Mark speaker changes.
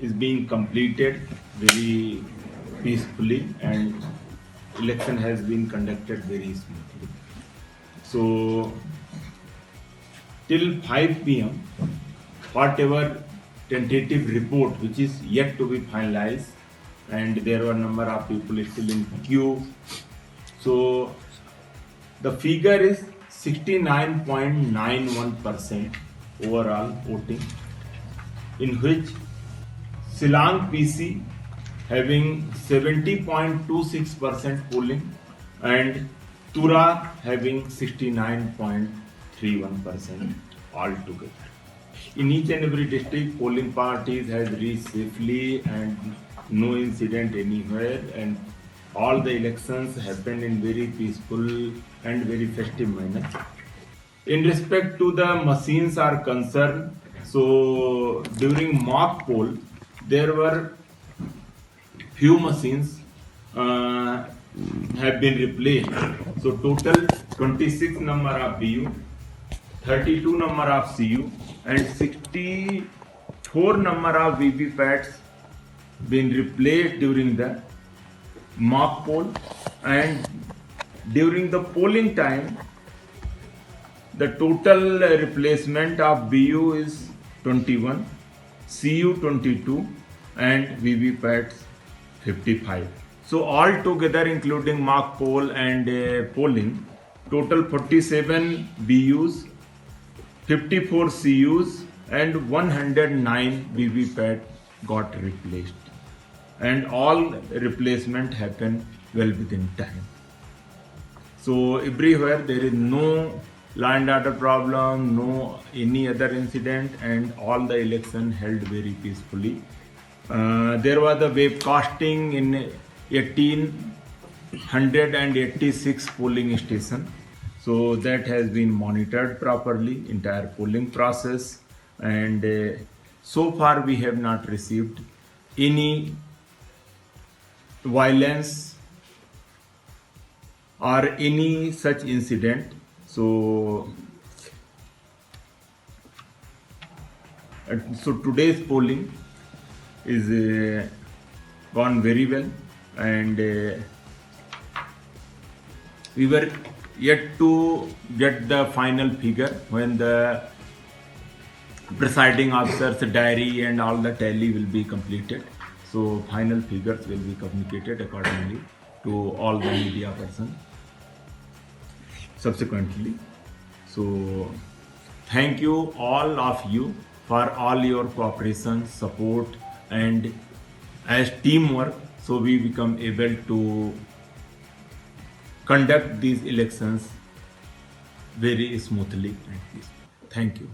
Speaker 1: is being completed very peacefully and election has been conducted very smoothly. So till 5 p.m. whatever tentative report which is yet to be finalized, and there were a number of people still in queue. So the figure is 69.91% overall voting, in which Shillong PC having 70.26% polling and Tura having 69.31% altogether. In each and every district, polling parties has reached safely and no incident anywhere, and all the elections happened in very peaceful and very festive manner. In respect to the machines are concerned, so during mock poll, there were few machines have been replaced. So total 26 number of BU, 32 number of CU, and 64 number of VVPATs been replaced during the mock poll, and during the polling time the total replacement of BU is 21, CU 22, and VVPATs 55. So all together, including mock poll and polling, total 47 BUs, 54 CUs, and 109 VVPAT got replaced, and all replacement happened well within time. So everywhere there is no law and order problem, no any other incident, and all the election held very peacefully. There was the webcasting in 1886 polling station, so that has been monitored properly, entire polling process, and so far we have not received any violence or any such incident. So today's polling is gone very well, and we were yet to get the final figure when the presiding officer's diary and all the tally will be completed. So final figures will be communicated accordingly to all the media persons subsequently. So thank you all of you for all your cooperation, support, and as teamwork, so we become able to conduct these elections very smoothly and peacefully. Thank you.